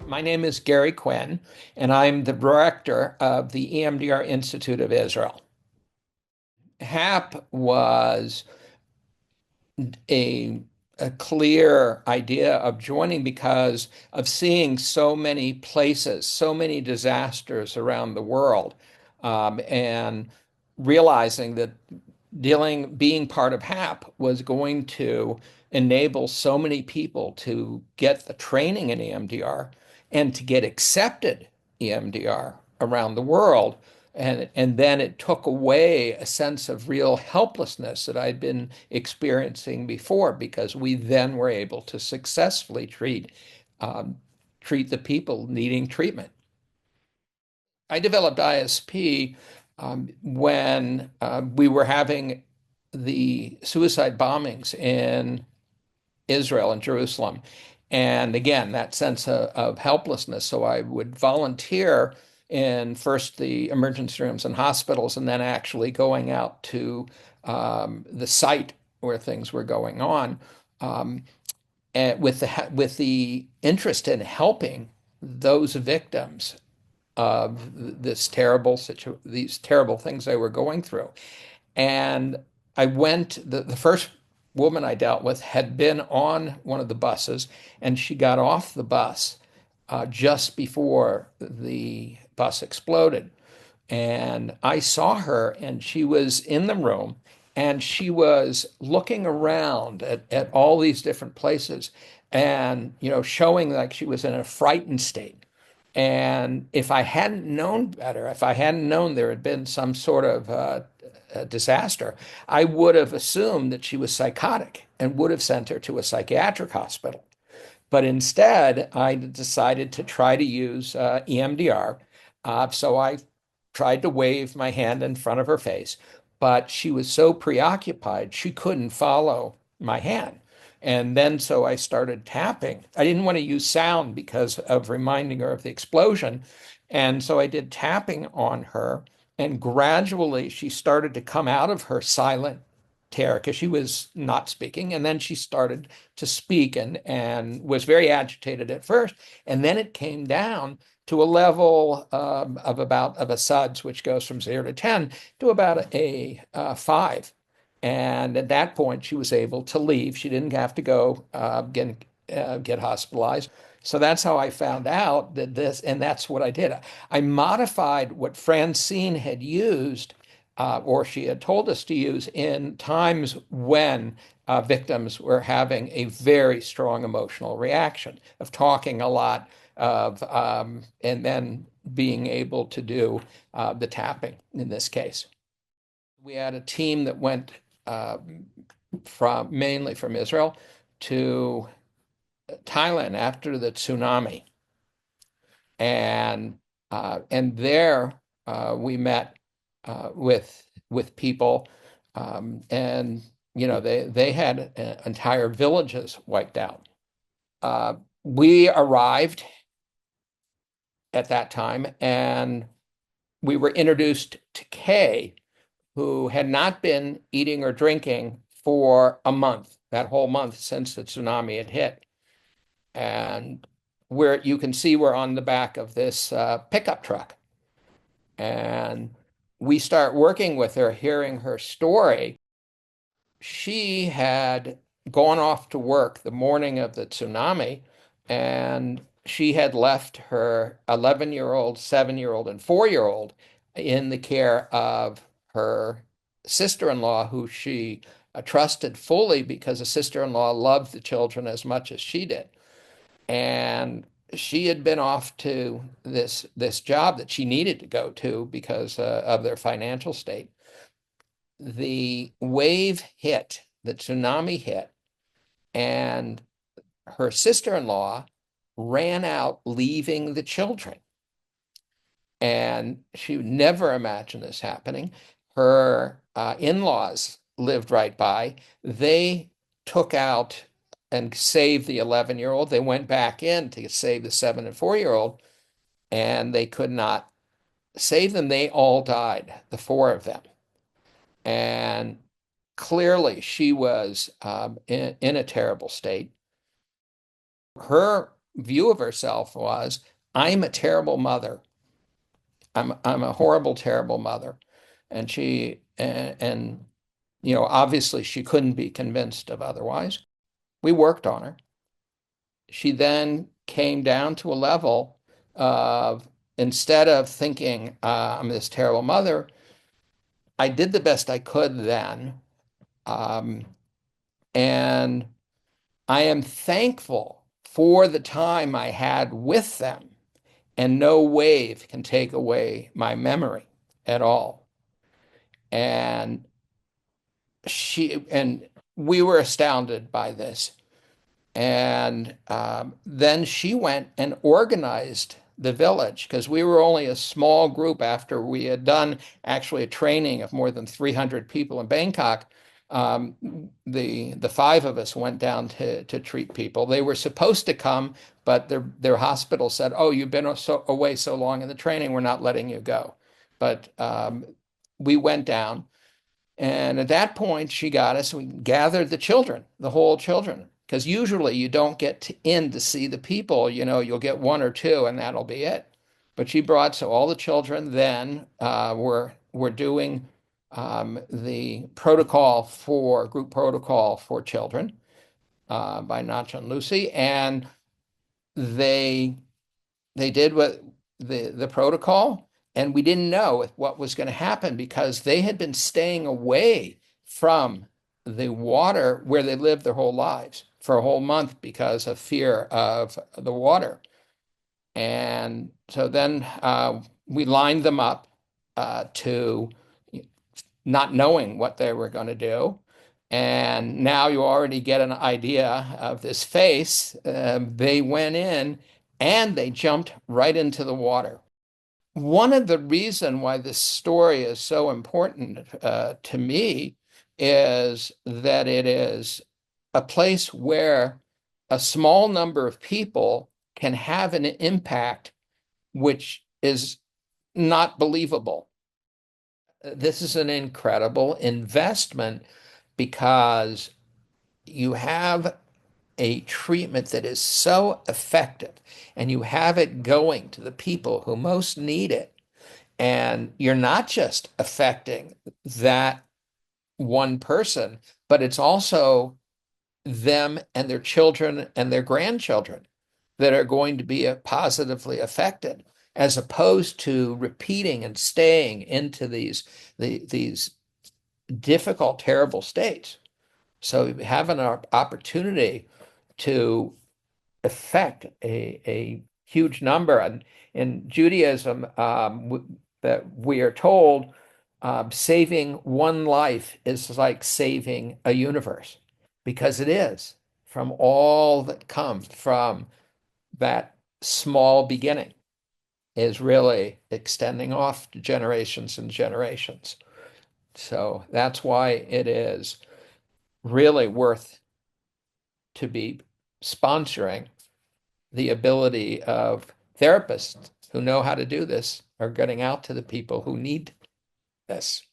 My name is Gary Quinn, and I'm the director of the EMDR Institute of Israel. HAP was a, a clear idea of joining because of seeing so many places, so many disasters around the world, and realizing that being part of HAP was going to enable so many people to get the training in EMDR and to get accepted EMDR around the world. And then it took away a sense of real helplessness that I'd been experiencing before because we then were able to successfully um, treat the people needing treatment. I developed ISP when we were having the suicide bombings in Israel and Jerusalem. And again, that sense of helplessness. So I would volunteer in first the emergency rooms and hospitals, and then actually going out to the site where things were going on, um, and with the interest in helping those victims of these terrible things they were going through. And the first woman I dealt with had been on one of the buses, and she got off the bus just before the bus exploded. And I saw her, and she was in the room, and she was looking around at all these different places and, showing like she was in a frightened state. And if I hadn't known better, if I hadn't known there had been some sort of disaster, I would have assumed that she was psychotic and would have sent her to a psychiatric hospital. But instead, I decided to try to use EMDR. So I tried to wave my hand in front of her face, but she was so preoccupied, she couldn't follow my hand. And then so I started tapping. I didn't want to use sound because of reminding her of the explosion. And so I did tapping on her, and gradually she started to come out of her silent terror because she was not speaking. And then she started to speak and was very agitated at first. And then it came down to a level of a SUDS, which goes from 0 to 10 to about a 5. And at that point, she was able to leave. She didn't have to go get hospitalized. So that's how I found out that and that's what I did. I modified what Francine had used, or she had told us to use in times when victims were having a very strong emotional reaction of talking a lot, and then being able to do the tapping in this case. We had a team that went mainly from Israel to Thailand after the tsunami, and there we met with people, and they had entire villages wiped out. We arrived at that time, and we were introduced to Kay, who had not been eating or drinking for a month, that whole month since the tsunami had hit. And where you can see we're on the back of this pickup truck. And we start working with her, hearing her story. She had gone off to work the morning of the tsunami, and she had left her 11-year-old, 7-year-old, and 4-year-old in the care of her sister-in-law, who she trusted fully because the sister-in-law loved the children as much as she did. And she had been off to this job that she needed to go to because of their financial state. The wave hit, the tsunami hit, and her sister-in-law ran out, leaving the children. And she would never imagine this happening. Her in-laws lived right by. They took out and saved the 11-year-old. They went back in to save the 7 and 4-year-old, and they could not save them. They all died, the four of them. And clearly, she was in a terrible state. Her view of herself was, I'm a terrible mother. I'm a horrible, terrible mother. And obviously she couldn't be convinced of otherwise. We worked on her. She then came down to a level of, instead of thinking, I'm this terrible mother, I did the best I could then. Um, and I am thankful for the time I had with them, and no wave can take away my memory at all. And and we were astounded by this. And then she went and organized the village because we were only a small group after we had done actually a training of more than 300 people in Bangkok. Um, the five of us went down to treat people. They were supposed to come, but their hospital said, "Oh, you've been away so long in the training, we're not letting you go." But we went down. And at that point, she got us, we gathered the children, the whole children, because usually you don't in to see the people, you'll get one or two and that'll be it. But she brought, so all the children then were doing the group protocol for children by Nacha and Lucy. And they they did what the protocol, and we didn't know what was going to happen because they had been staying away from the water where they lived their whole lives for a whole month because of fear of the water. And so then we lined them up to not knowing what they were going to do. And now you already get an idea of this face. They went in and they jumped right into the water. One of the reasons why this story is so important to me is that it is a place where a small number of people can have an impact which is not believable. This is an incredible investment because you have a treatment that is so effective and you have it going to the people who most need it. And you're not just affecting that one person, but it's also them and their children and their grandchildren that are going to be positively affected, as opposed to repeating and staying into these difficult, terrible states. So you have an opportunity to affect a huge number. And in Judaism, that we are told saving one life is like saving a universe, because it is, from all that comes from that small beginning is really extending off to generations and generations. So that's why it is really worth to be sponsoring the ability of therapists who know how to do this are getting out to the people who need this.